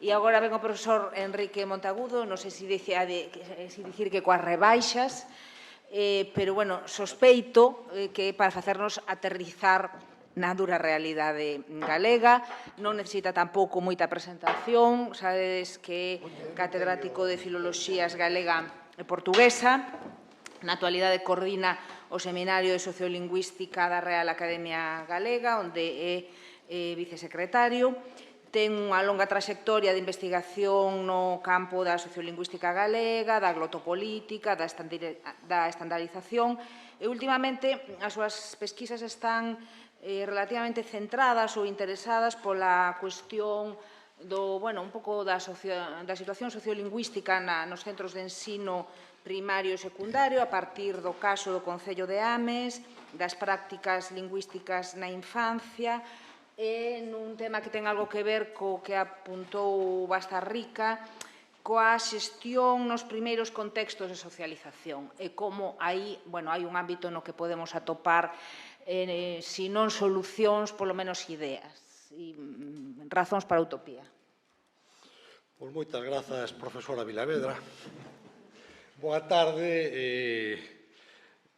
E agora ven o profesor Enrique Monteagudo, non sei se dicir que coas rebaixas, pero, bueno, sospeito que para facernos aterrizar na dura realidade galega, non necesita tampouco moita presentación, sabedes que é catedrático de Filoloxías Galega e Portuguesa, na actualidade coordina o Seminario de Sociolingüística da Real Academia Galega, onde é vicesecretario, ten unha longa traxectoria de investigación no campo da sociolingüística galega, da glotopolítica, da estandarización, e últimamente as súas pesquisas están relativamente centradas ou interesadas pola cuestión un pouco da situación sociolingüística nos centros de ensino primario e secundario a partir do caso do Concello de Ames, das prácticas lingüísticas na infancia e nun tema que ten algo que ver co que apuntou Bastarrica, coa xestión nos primeiros contextos de socialización e como aí hai un ámbito no que podemos atopar se non solucións, polo menos ideas e razóns para a utopía. Pois moitas grazas, profesora Vilavedra. Boa tarde e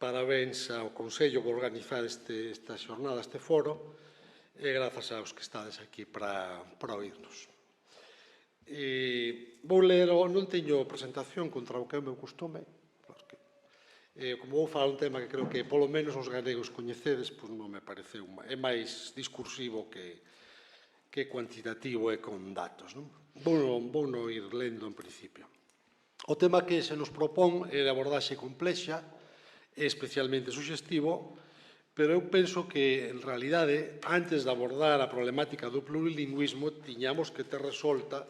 parabéns ao Consello por organizar esta xornada, este foro, e grazas aos que estades aquí para oírnos. Vou ler, non teño presentación contra o que é o meu costume, como vou falar un tema que creo que polo menos os galegos coñecedes, pois non me pareceu, é máis discursivo que cuantitativo e con datos. Vou non ir lendo en principio. O tema que se nos propón é de abordaxe complexa e especialmente suxestivo, pero eu penso que, en realidade, antes de abordar a problemática do plurilingüismo, tiñamos que ter resolta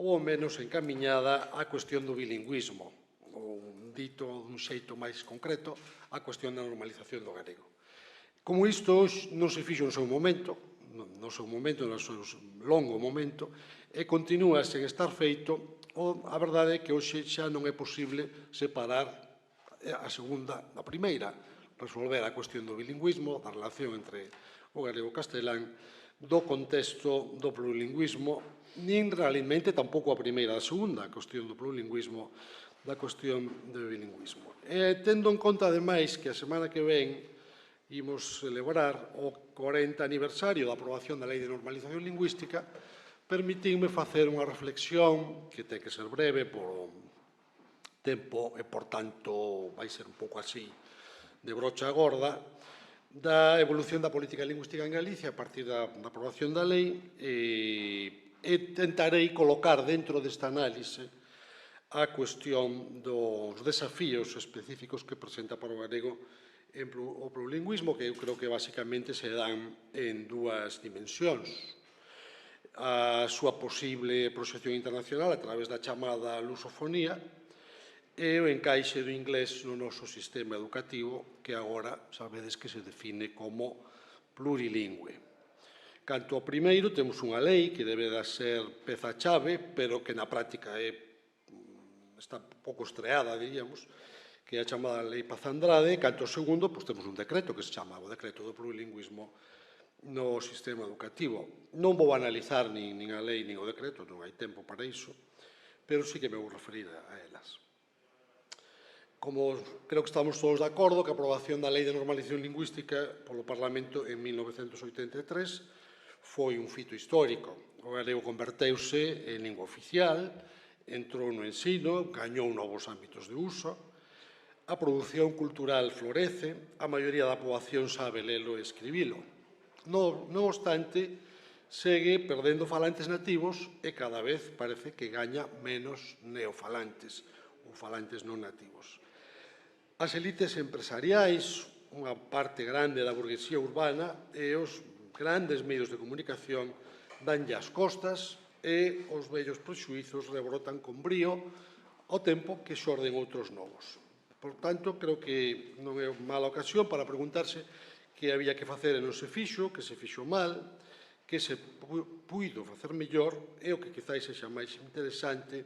ou ao menos encamiñada a cuestión do bilingüismo, ou dito dun xeito máis concreto, a cuestión da normalización do galego. Como isto non se fixo no seu momento, no seu longo momento, e continúa sen estar feito, a verdade é que hoxe xa non é posible separar a segunda da primeira, resolver a cuestión do bilingüismo, da relación entre o galego e o castelán, do contexto do plurilingüismo, nin realmente tampouco a primeira e a segunda, a cuestión do plurilingüismo, da cuestión do bilingüismo. Tendo en conta, ademais, que a semana que ven imos celebrar o 40 aniversario da aprobación da Lei de Normalización Lingüística, permitidme facer unha reflexión que ten que ser breve por tempo e, por tanto, vai ser un pouco así de brocha gorda, da evolución da política lingüística en Galicia a partir da aprobación da lei e tentarei colocar dentro desta análise a cuestión dos desafíos específicos que presenta para o galego o plurilingüismo, que eu creo que basicamente se dan en dúas dimensións. A súa posible proxección internacional a través da chamada lusofonía e o encaixe do inglés no noso sistema educativo, que agora sabedes que se define como plurilingüe. Canto ao primeiro, temos unha lei que debe de ser peza-chave, pero que na práctica está pouco estreada, diríamos, que é a chamada Lei Paz Andrade. Canto ao segundo, temos un decreto que se chama o Decreto do Plurilingüismo no sistema educativo. Non vou analizar nin a lei nin o decreto, non hai tempo para iso, pero sí que me vou referir a elas. Como creo que estamos todos de acordo que a aprobación da Lei de Normalización Lingüística polo Parlamento en 1983 foi un fito histórico. O galego converteuse en lingua oficial, entrou no ensino, gañou novos ámbitos de uso, a produción cultural florece, a maioría da poboación sabe lelo e escribilo. Non obstante, segue perdendo falantes nativos e cada vez parece que gaña menos neofalantes ou falantes non nativos. As elites empresariais, unha parte grande da burguesía urbana e os grandes medios de comunicación danlle as costas e os vellos prexuizos rebrotan con brío ao tempo que xorden outros novos. Por tanto, creo que non é mala ocasión para preguntarse que había que facer e non se fixo, que se fixo mal, que se puido facer mellor e o que quizáis sexa máis interesante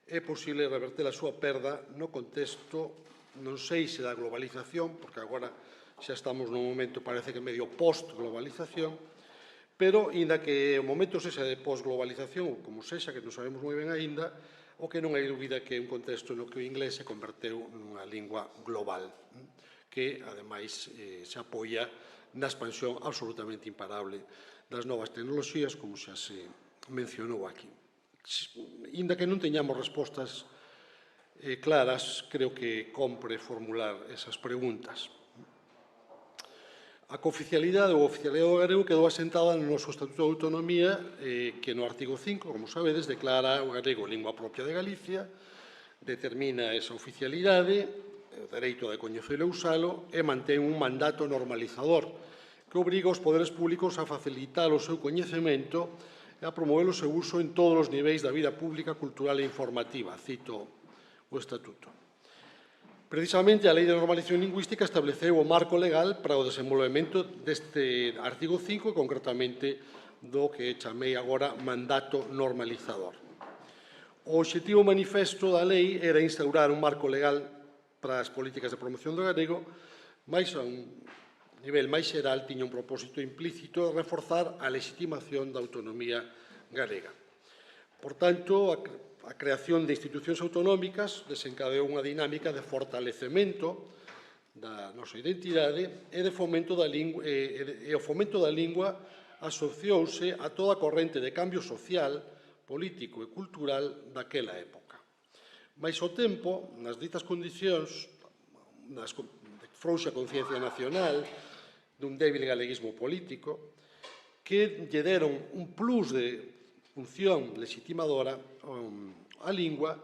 é posible reverter a súa perda no contexto, non sei se da globalización, porque agora xa estamos nun momento, parece que medio post-globalización, pero, inda que o momento sexa de posglobalización, ou como sexa, que non sabemos moi ben aínda, o que non hai dúbida que é un contexto no que o inglés se converteu nunha lingua global, que, ademais, se apoia na expansión absolutamente imparable das novas tecnoloxías, como xa se mencionou aquí. Inda que non teñamos respostas claras, creo que compre formular esas preguntas. A cooficialidade ou oficialidade do galego quedou asentada no noso Estatuto de Autonomía, que no artigo 5, como sabedes, declara o galego lingua propia de Galicia, determina esa oficialidade, o dereito de coñecelo e usalo, e mantén un mandato normalizador que obriga os poderes públicos a facilitar o seu coñecemento e a promover o seu uso en todos os niveis da vida pública, cultural e informativa. Cito o Estatuto. Precisamente, a Lei de Normalización Lingüística estableceu o marco legal para o desenvolvemento deste artigo 5 e, concretamente, do que chamei agora mandato normalizador. O obxectivo manifesto da lei era instaurar un marco legal para as políticas de promoción do galego, máis a un nivel máis xeral tiña un propósito implícito de reforzar a legitimación da autonomía galega. Por tanto, a creación de institucións autonómicas desencadeou unha dinámica de fortalecemento da nosa identidade e o fomento da lingua asociouse a toda a corrente de cambio social, político e cultural daquela época. Mais ao tempo, nas ditas condicións de frouxa conciencia nacional, dun débil galeguismo político, que lle deron un plus de función legitimadora a lingua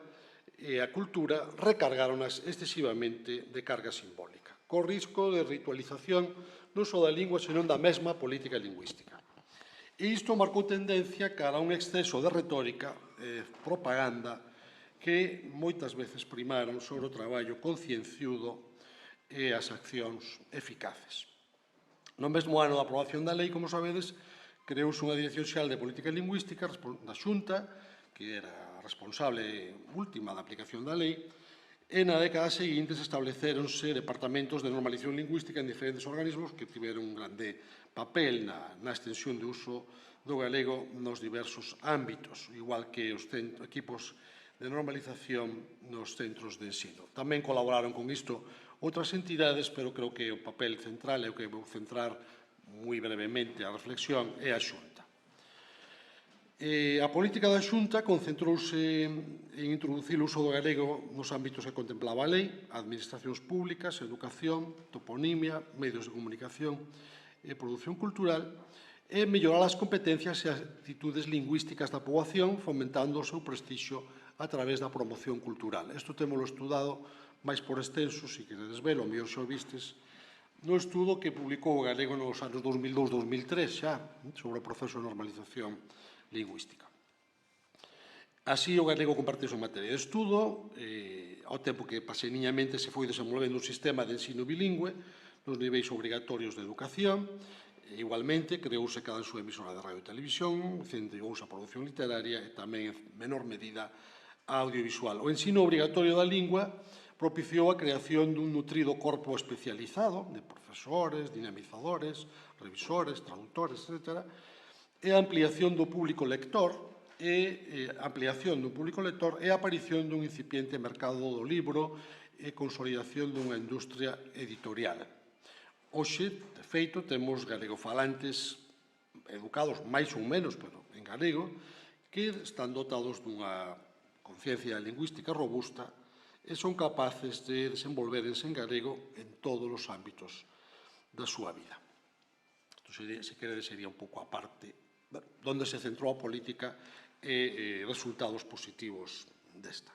e a cultura recargáronas excesivamente de carga simbólica, co risco de ritualización non só da lingua, senón da mesma política lingüística. E isto marcou tendencia cara a un exceso de retórica e propaganda que moitas veces primaron sobre o traballo concienciudo e as accións eficaces. No mesmo ano da aprobación da lei, como sabedes, creouse unha Dirección Xeral de Política Lingüística da Xunta, que era a responsable última da aplicación da lei, e na década seguinte estableceronse departamentos de normalización lingüística en diferentes organismos que tiveron un grande papel na extensión de uso do galego nos diversos ámbitos, igual que os equipos de normalización nos centros de ensino. Tamén colaboraron con isto outras entidades, pero creo que o papel central é o que vou centrar moi brevemente a reflexión é a Xunta. A política da Xunta concentrouse en introducir o uso do galego nos ámbitos que contemplaba a lei, administracións públicas, educación, toponimia, medios de comunicación e produción cultural, e mellorar as competencias e as actitudes lingüísticas da poboación, fomentando o seu prestixio a través da promoción cultural. Isto témolo estudado máis por extenso, se queredes velo, o mellor xa o vistes, no estudo que publicou o galego nos anos 2002-2003 xa, sobre o proceso de normalización lingüística. Así, o galego comparteuse en materia de estudo, ao tempo que paseniñamente se foi desenvolvendo un sistema de ensino bilingüe nos niveis obrigatorios de educación. Igualmente, creouse cada súa emisora de radio e televisión, incentivou a produción literaria e tamén, en menor medida, a audiovisual. O ensino obrigatorio da lingua propiciou a creación dun nutrido corpo especializado de profesores, dinamizadores, revisores, traductores, etc., e a ampliación do público lector e a aparición dun incipiente mercado do libro e consolidación dunha industria editorial. Hoxe, de feito, temos galegofalantes educados máis ou menos, pero en galego, que están dotados dunha conciencia lingüística robusta e son capaces de desenvolverense en galego en todos os ámbitos da súa vida. Isto, se queredes, sería un pouco a parte onde se centrou a política e resultados positivos desta.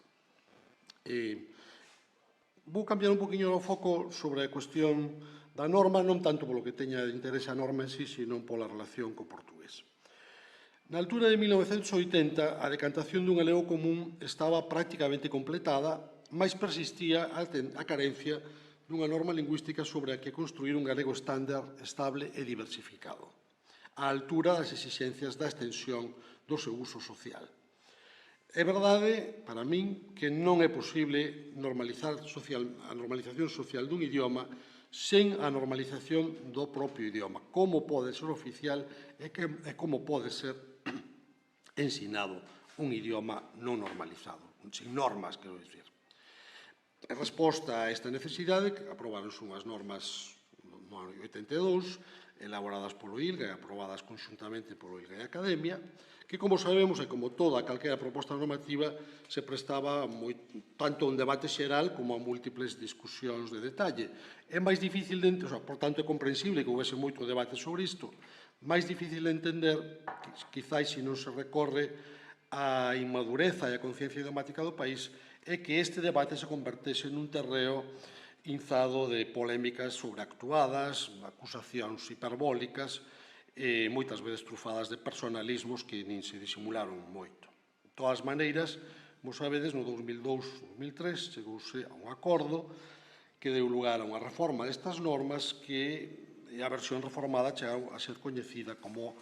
Vou cambiar un poquinho o foco sobre a cuestión da norma, non tanto polo que teña de interese a norma en sí, sino pola relación co portugués. Na altura de 1980, a decantación dun galego común estaba prácticamente completada, mais persistía a carencia dunha norma lingüística sobre a que construir un galego estándar, estable e diversificado, á altura das exixencias da extensión do seu uso social. É verdade, para min, que non é posible normalizar a normalización social dun idioma sen a normalización do propio idioma. Como pode ser oficial e como pode ser ensinado un idioma non normalizado, sin normas, quero dicir. En resposta a esta necesidade, que aprobaronse unhas normas no ano 82, elaboradas polo ILGA e aprobadas conxuntamente polo ILGA e a Academia, que, como sabemos, e como toda calquera proposta normativa, se prestaba tanto a un debate xeral como a múltiples discusións de detalle. É máis difícil de entender, por tanto é comprensible que houvese moito debate sobre isto, máis difícil de entender, quizáis se non se recorre á inmadureza e á conciencia idiomática do país, é que este debate se convertese nun terreo inzado de polémicas sobreactuadas, acusacións hiperbólicas e moitas veces trufadas de personalismos que nin se disimularon moito. De todas maneiras, como sabedes, no 2002-2003 chegouse a un acordo que deu lugar a unha reforma destas normas que a versión reformada chegou a ser coñecida como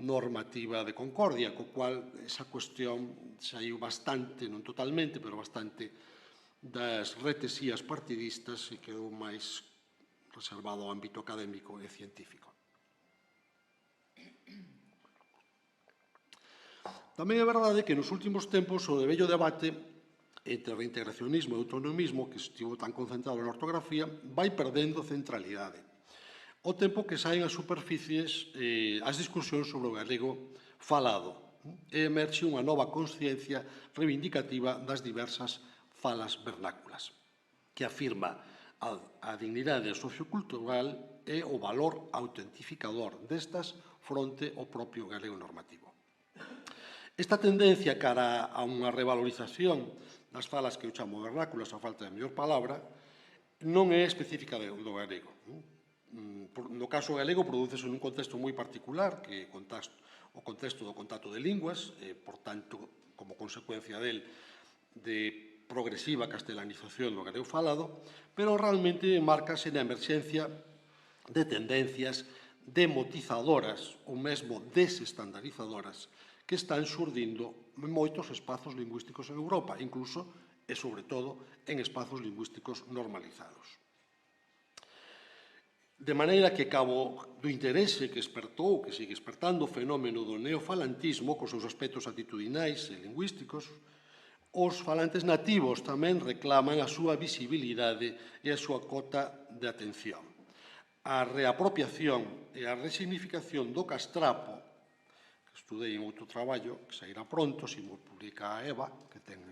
normativa de concordia, co cual esa cuestión saiu bastante, non totalmente, pero bastante das retesías partidistas e quedou máis reservado ao ámbito académico e científico. Tamén é verdade que nos últimos tempos o de vello debate entre reintegracionismo e autonomismo, que estivo tan concentrado na ortografía, vai perdendo centralidade. O tempo que saen as superficies as discusións sobre o galego falado e emerxe unha nova consciencia reivindicativa das diversas falas vernáculas, que afirma a dignidade sociocultural e o valor autentificador destas fronte ao propio galego normativo. Esta tendencia cara a unha revalorización das falas que eu chamo vernáculas, a falta de mellor palabra, non é específica do galego. No caso galego, prodúcese nun contexto moi particular, que é o contexto do contacto de linguas, por tanto, como consecuencia de progresiva castelanización do galego falado, pero realmente márcase na emerxencia de tendencias demotizadoras ou mesmo desestandarizadoras que están xurdindo en moitos espazos lingüísticos en Europa, incluso e, sobre todo, en espazos lingüísticos normalizados. De maneira que, cabo do interese que espertou, que sigue espertando o fenómeno do neofalantismo, cos seus aspectos actitudinais e lingüísticos, os falantes nativos tamén reclaman a súa visibilidade e a súa cota de atención. A reapropiación e a resignificación do castrapo, que estudei en outro traballo, que sairá pronto, se mo publica a EVA, que ten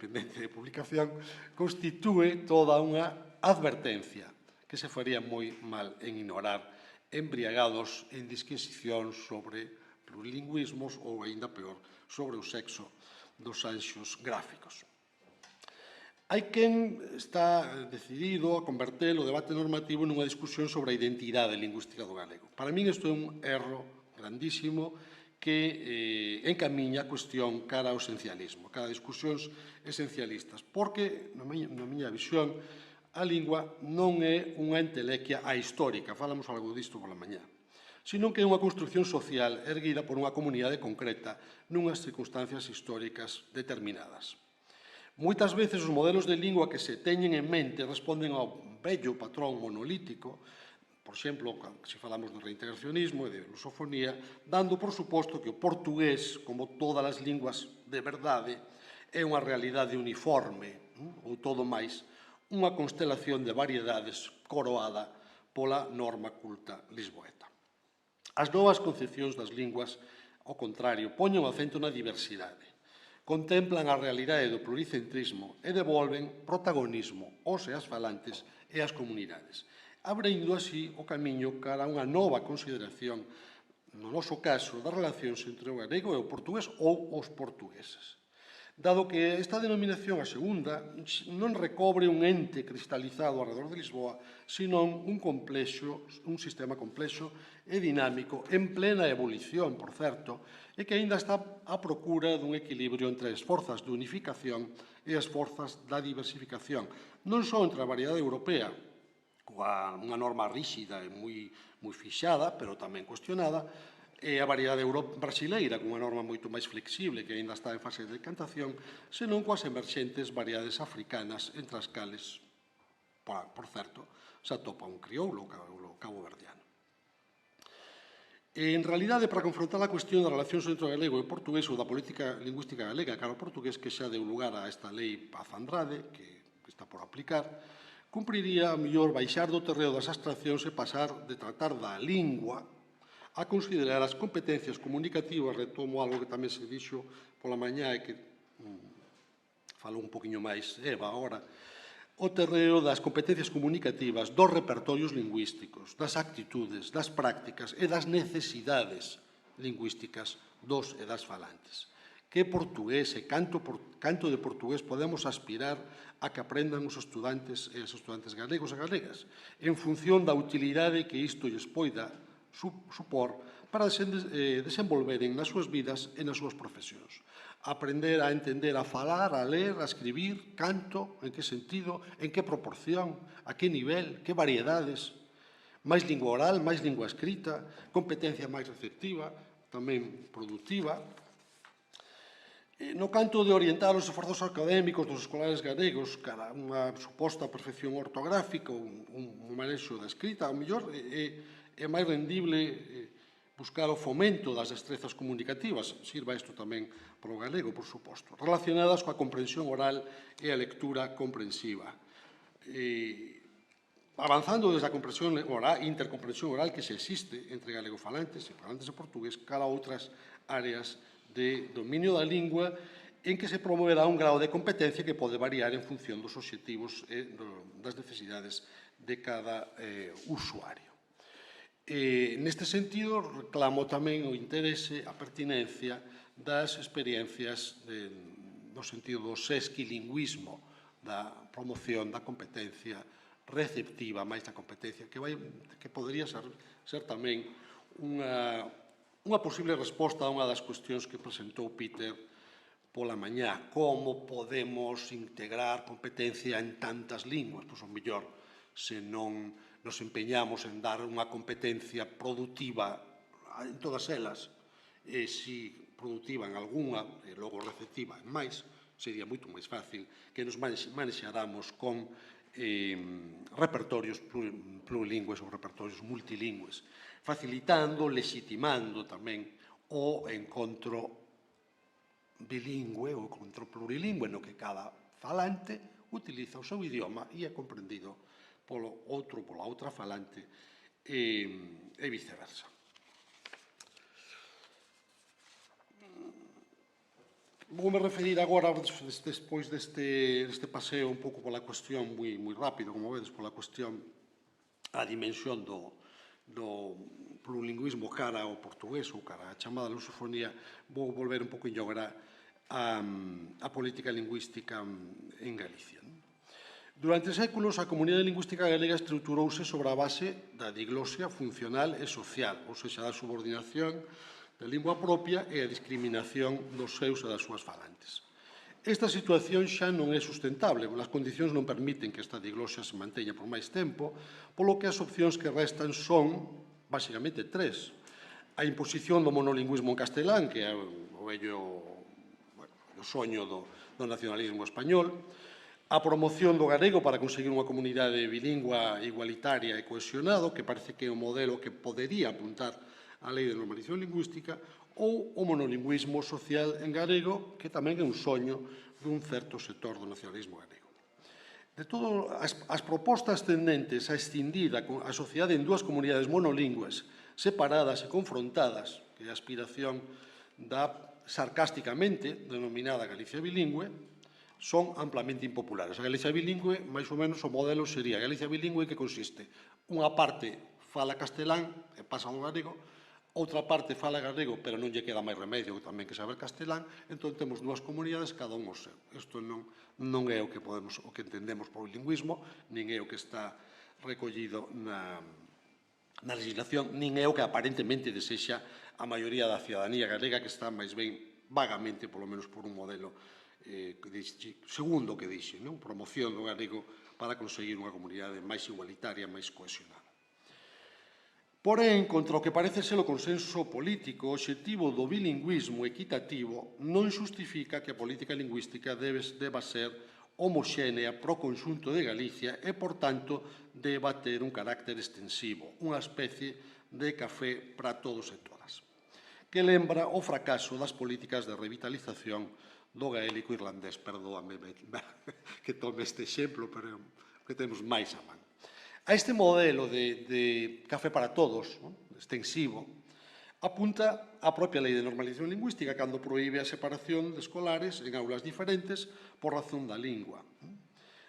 pendencia de publicación, constitúe toda unha advertencia que se faría moi mal en ignorar, embriagados en disquisicións sobre plurilingüismos ou, aínda peor, sobre o sexo dos anxos gráficos. Hai quen está decidido a converter o debate normativo nunha discusión sobre a identidade lingüística do galego. Para min isto é un erro grandísimo que encamiña a cuestión cara ao esencialismo, cara a discusións esencialistas, porque, na miña visión, a lingua non é unha entelequia ahistórica, falamos algo disto pola mañá, senón que é unha construción social erguida por unha comunidade concreta nunhas circunstancias históricas determinadas. Moitas veces os modelos de lingua que se teñen en mente responden ao vello patrón monolítico, por exemplo, se falamos do reintegracionismo e de lusofonía, dando por suposto que o portugués, como todas as linguas de verdade, é unha realidade uniforme, ou todo máis, unha constelación de variedades coroada pola norma culta lisboeta. As novas concepcións das linguas, ao contrario, poñen o acento na diversidade, contemplan a realidade do pluricentrismo e devolven protagonismo aos e as falantes e as comunidades, abrindo así o camiño cara a unha nova consideración, no noso caso, das relacións entre o galego e o portugués ou os portugueses. Dado que esta denominación, a segunda, non recobre un ente cristalizado alrededor de Lisboa, senón un sistema complexo e dinámico, en plena evolución, por certo, e que aínda está á procura dun equilibrio entre as forzas de unificación e as forzas da diversificación, non só entre a variedade europea, coa unha norma ríxida e moi fixada, pero tamén cuestionada, e a variedade brasileira, con unha norma moito máis flexible que aínda está en fase de decantación, senón coas emerxentes variedades africanas, entre as cales por certo, se atopa un crioulo, o cabo-verdiano. En realidade, para confrontar a cuestión das relacións entre o galego e o portugués ou da política lingüística galega cara ao portugués, que xa deu lugar a esta lei Paz Andrade, que está por aplicar, cumpriría a mellor baixar do terreo das abstraccións e pasar de tratar da lingua a considerar as competencias comunicativas, retomo algo que tamén se dixo pola mañá e que falou un poquinho máis Eva agora, o terreo das competencias comunicativas, dos repertorios lingüísticos, das actitudes, das prácticas e das necesidades lingüísticas dos e das falantes. Que portugués e canto de portugués podemos aspirar a que aprendan os estudantes e as estudantes galegos e galegas, en función da utilidade que isto lles poida supor para desenvolveren nas súas vidas e nas súas profesións. Aprender a entender, a falar, a ler, a escribir, canto, en que sentido, en que proporción, a que nivel, que variedades, máis lingua oral, máis lingua escrita, competencia máis receptiva, tamén productiva. No canto de orientar os esforzos académicos dos escolares galegos cara a unha suposta perfección ortográfica, un manexo da escrita, ao mellor é máis rendible buscar o fomento das destrezas comunicativas, sirva isto tamén para o galego, por suposto, relacionadas coa comprensión oral e a lectura comprensiva. Avanzando desde a comprensión oral, intercomprensión oral que se existe entre galegofalantes e falantes de portugués cara a outras áreas de dominio da lingua en que se promoverá un grau de competencia que pode variar en función dos obxectivos e das necesidades de cada usuario. Neste sentido, reclamo tamén o interese, a pertinencia das experiencias no sentido do sesquilingüismo, da promoción da competencia receptiva, máis da competencia, que podería ser tamén unha posible resposta a unha das cuestións que presentou Peter pola mañá. Como podemos integrar competencia en tantas linguas? Pois, ao mellor, se non nos empeñamos en dar unha competencia productiva en todas elas, e si productiva en algunha e logo receptiva en máis, sería moito máis fácil que nos manexáramos con repertorios plurilingües ou repertorios multilingües, facilitando, legitimando tamén o encontro bilingüe ou encontro plurilingüe no que cada falante utiliza o seu idioma e é comprendido polo outro, pola outra falante e viceversa. Vou me referir agora, despois deste paseo un pouco pola cuestión moi rápido, como vedes, pola cuestión a dimensión do plurilingüismo cara ao portugués ou cara á chamada lusofonía, vou volver un pouco agora a política lingüística en Galicia. Durante séculos, a comunidade lingüística galega estruturouse sobre a base da diglosia funcional e social, ou seja, da subordinación da lingua propia e a discriminación dos seus e das súas falantes. Esta situación xa non é sustentable, as condicións non permiten que esta diglosia se manteña por máis tempo, polo que as opcións que restan son, basicamente, tres. A imposición do monolingüismo en castelán, que é o vello soño do nacionalismo español, a promoción do galego para conseguir unha comunidade bilingua igualitaria e cohesionado, que parece que é o modelo que podería apuntar a lei de normalización lingüística, ou o monolingüismo social en galego, que tamén é un soño dun certo sector do nacionalismo galego. De todo, as propostas tendentes a escindir a sociedade en dúas comunidades monolingües, separadas e confrontadas, que é a aspiración da sarcásticamente denominada Galicia bilingüe, son amplamente impopulares. A Galicia bilingüe, máis ou menos, o modelo sería a Galicia bilingüe que consiste unha parte fala castelán e pasa ao galego, outra parte fala galego, pero non lle queda máis remedio tamén que saber castelán, entón temos dúas comunidades, cada un o seu. Isto non é o que entendemos por lingüismo, nin é o que está recollido na legislación, nin é o que aparentemente desexa a maioría da cidadanía galega, que está máis ben vagamente, polo menos por un modelo segundo o que dixe, promoción do galego para conseguir unha comunidade máis igualitaria, máis cohesionada. Porén, contra o que parece ser o consenso político, o obxectivo do bilingüismo equitativo non xustifica que a política lingüística deba ser homoxénea para o conxunto de Galicia e, por tanto, deba ter un carácter extensivo, unha especie de café para todos e todas, que lembra o fracaso das políticas de revitalización do gaélico irlandés. Perdóame que tome este exemplo, pero que temos máis a man. A este modelo de café para todos, extensivo, apunta a propia Lei de Normalización Lingüística cando proíbe a separación de escolares en aulas diferentes por razón da lingua.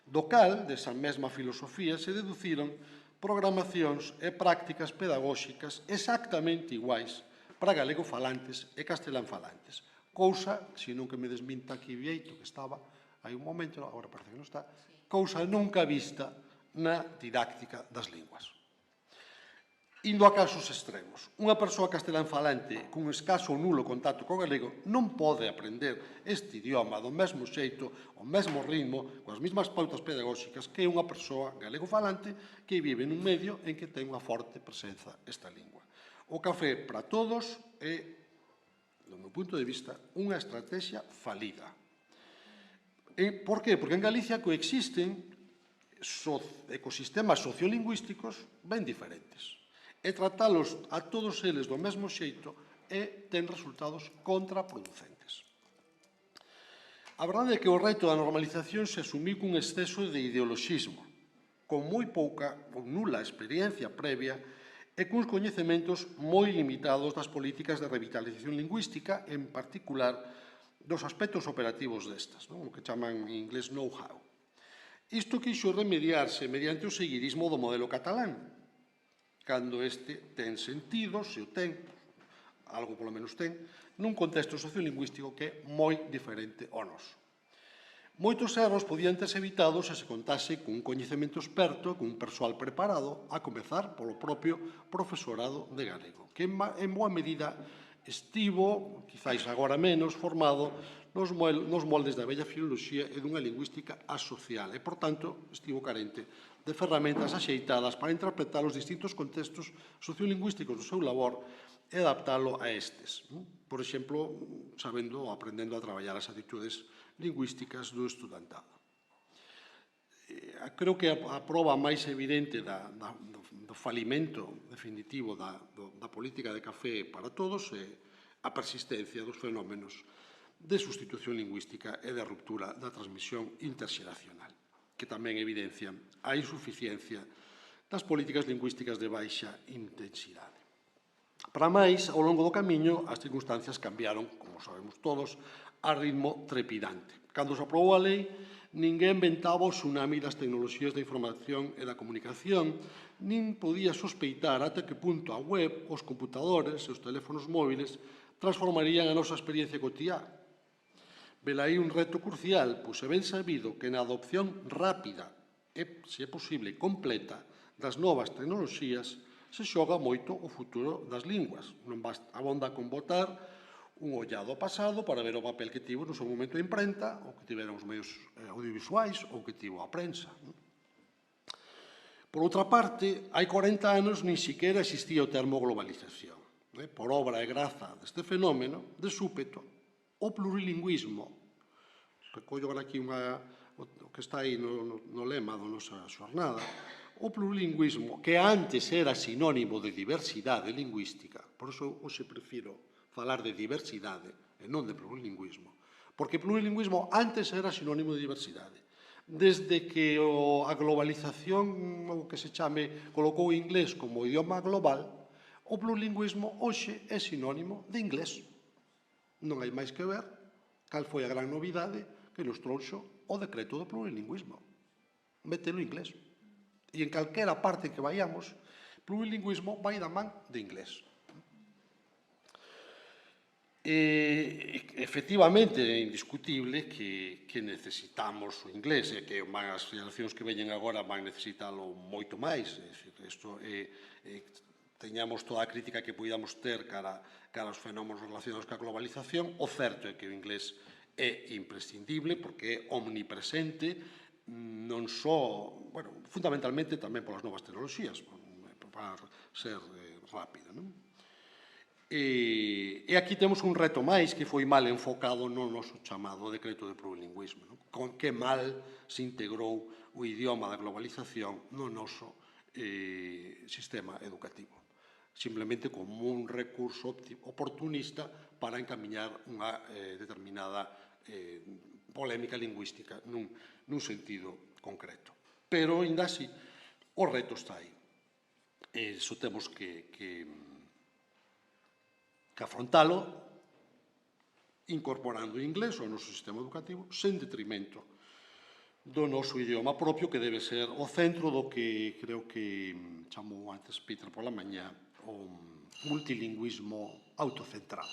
Do cal, desa mesma filosofía, se deduciron programacións e prácticas pedagóxicas exactamente iguais para galegofalantes e castelánfalantes. Cousa, se non que me desminta aquí Vieito, que estaba hai un momento, agora parece que non está, cousa nunca vista na didáctica das linguas. Indo a casos extremos, unha persoa castelánfalante cun escaso ou nulo contacto co galego non pode aprender este idioma do mesmo xeito, ao mesmo ritmo, coas mesmas pautas pedagóxicas que unha persoa galegofalante que vive nun medio en que ten unha forte presenza esta lingua. O café para todos é, do meu punto de vista, unha estrategia falida. Por que? Porque en Galicia coexisten ecosistemas sociolingüísticos ben diferentes. E tratalos a todos eles do mesmo xeito e ten resultados contraproducentes. A verdade é que o reto da normalización se asumiu cun exceso de ideoloxismo, con moi pouca ou nula experiencia previa e cuns coñecementos moi limitados das políticas de revitalización lingüística, en particular dos aspectos operativos destas, o que chaman en inglés know-how. Isto quixo remediarse mediante o seguidismo do modelo catalán, cando este ten sentido, se o ten, algo polo menos ten, nun contexto sociolingüístico que é moi diferente ao noso. Moitos erros podían terse evitados se se contase cun coñecemento experto, cun persoal preparado, a comezar polo propio profesorado de galego, que en boa medida estivo, quizáis agora menos, formado nos moldes da bella filoloxía e dunha lingüística asocial e, por tanto, estivo carente de ferramentas axeitadas para interpretar os distintos contextos sociolingüísticos do seu labor e adaptalo a estes. Por exemplo, sabendo ou aprendendo a traballar as actitudes lingüísticas do estudantado. Creo que a proba máis evidente do falimento definitivo da política de café para todos é a persistencia dos fenómenos de sustitución lingüística e de ruptura da transmisión interxeracional, que tamén evidencian a insuficiencia das políticas lingüísticas de baixa intensidade. Para máis, ao longo do camiño, as circunstancias cambiaron, como sabemos todos, a ritmo trepidante. Cando se aprobou a lei, ninguén ventaba o tsunami das tecnoloxías da información e da comunicación, nin podía sospeitar ata que punto a web, os computadores e os teléfonos móviles transformarían a nosa experiencia cotiá. Velaí un reto crucial, pois é ben sabido que na adopción rápida e, se é posible, completa das novas tecnoloxías se xoga moito o futuro das linguas. Non abonda con botar un ollado ao pasado para ver o papel que tivo no seu momento a imprenta, ou que tiveron os medios audiovisuais, ou que tivo a prensa. Por outra parte, hai 40 anos nin siquiera existía o termo globalización. Por obra e graza deste fenómeno, de súpeto, o plurilingüismo, recollo agora aquí o que está aí no lema da nosa xornada, o plurilingüismo, que antes era sinónimo de diversidade lingüística, por iso hoxe prefiro falar de diversidade e non de plurilingüismo, porque plurilingüismo antes era sinónimo de diversidade. Desde que a globalización, o que se chame, colocou o inglés como idioma global, o plurilingüismo hoxe é sinónimo de inglés. Non hai máis que ver cal foi a gran novidade que nos trouxo o decreto do plurilingüismo. Metelo en inglés. E en calquera parte en que vayamos, plurilingüismo vai da man de inglés. Efectivamente, é indiscutible que necesitamos o inglés e que as xeracións que veñen agora van necesitalo moito máis. Teñamos toda a crítica que podamos ter cara aos fenómenos relacionados coa globalización. O certo é que o inglés é imprescindible porque é omnipresente, non só, fundamentalmente tamén polas novas tecnoloxías, para ser rápido, non? E aquí temos un reto máis que foi mal enfocado no noso chamado decreto de plurilingüismo. Con que mal se integrou o idioma da globalización no noso sistema educativo. Simplemente como un recurso oportunista para encamiñar unha determinada polémica lingüística nun sentido concreto. Pero, ainda así, o reto está aí. Iso temos que afrontalo incorporando o inglés ao noso sistema educativo sen detrimento do noso idioma propio, que debe ser o centro do que creo que chamou antes Peter pola mañá o multilingüismo autocentrado.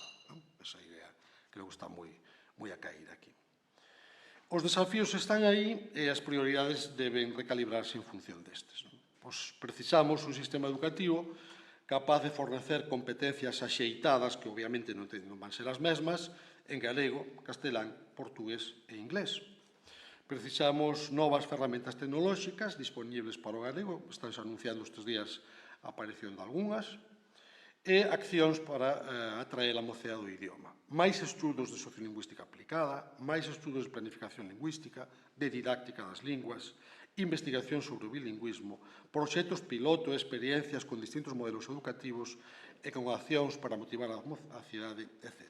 Esa idea creo que está moi a cair aquí. Os desafíos están aí e as prioridades deben recalibrarse en función destes. Pois precisamos un sistema educativo capaz de fornecer competencias axeitadas, que obviamente non van ser as mesmas, en galego, castelán, portugués e inglés. Precisamos novas ferramentas tecnolóxicas disponibles para o galego, están anunciando estes días a aparición de algunhas, e accións para atraer a mocea do idioma. Mais estudos de sociolingüística aplicada, máis estudos de planificación lingüística, de didáctica das linguas, investigación sobre o bilingüismo, proxectos piloto e experiencias con distintos modelos educativos e con accións para motivar a cidade, etc.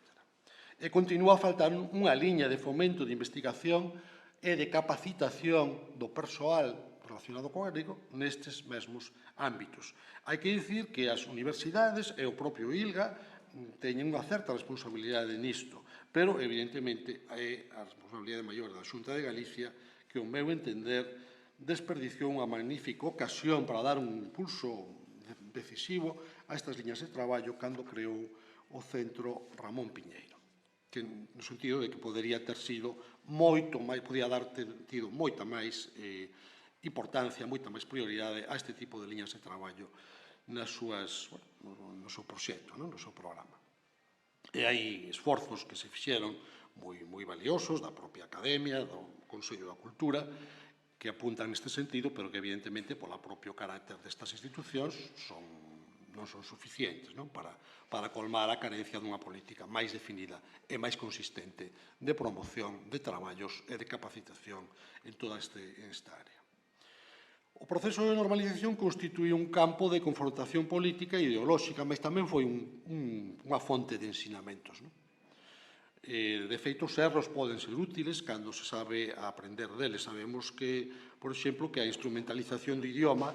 E continúa a faltar unha liña de fomento de investigación e de capacitación do persoal relacionado co galego nestes mesmos ámbitos. Hai que dicir que as universidades e o propio ILGA teñen unha certa responsabilidade nisto, pero, evidentemente, é a responsabilidade maior da Xunta de Galicia que, ao meu entender, desperdiciou unha magnífica ocasión para dar un impulso decisivo a estas liñas de traballo cando creou o Centro Ramón Piñeiro, que no sentido de que podería ter sido moito máis, podía ter tido moita máis importancia, moita máis prioridade a este tipo de liñas de traballo no seu proxecto, no seu programa. E hai esforzos que se fixeron moi valiosos da propia Academia, do Consello da Cultura, que apuntan neste sentido, pero que evidentemente pola propio carácter destas institucións non son suficientes para colmar a carencia dunha política máis definida e máis consistente de promoción de traballos e de capacitación en toda esta área. O proceso de normalización constituí un campo de confrontación política e ideolóxica, mas tamén foi unha fonte de ensinamentos. De feito, os erros poden ser útiles cando se sabe aprender deles. Sabemos que, por exemplo, que a instrumentalización do idioma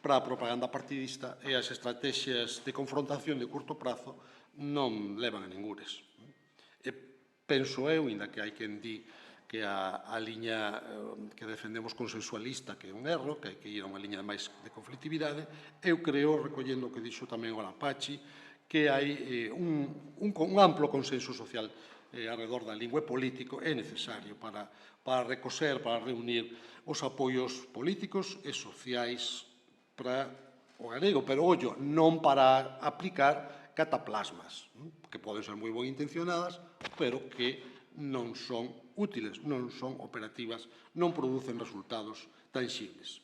para a propaganda partidista e as estrategias de confrontación de curto prazo non levan a ningures. E penso eu, ainda que hai quen di que a liña que defendemos consensualista que é un erro, que hai que ir a unha liña máis de conflictividade, eu creo, recollendo o que dixo tamén o Alapachi, que hai un amplo consenso social arredor da lingua político é necesario para recoser, para reunir os apoios políticos e sociais para o galego, pero, ollo, non para aplicar cataplasmas, que poden ser moi ben intencionadas, pero que non son útiles, non son operativas, non producen resultados tangibles.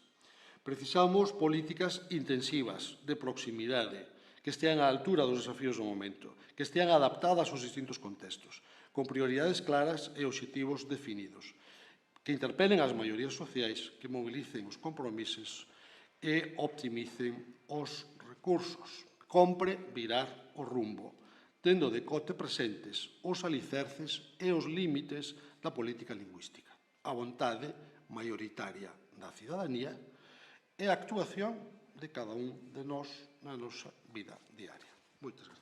Precisamos políticas intensivas, de proximidade, que estean á altura dos desafíos do momento, que estean adaptadas aos distintos contextos, con prioridades claras e obxectivos definidos, que interpelen as maiorías sociais, que mobilicen os compromisos e optimicen os recursos. Compre virar o rumbo, tendo de cote presentes os alicerces e os límites da política lingüística, a vontade maioritaria da cidadanía e a actuación de cada un de nós na nosa vida diaria. Moitas gracias.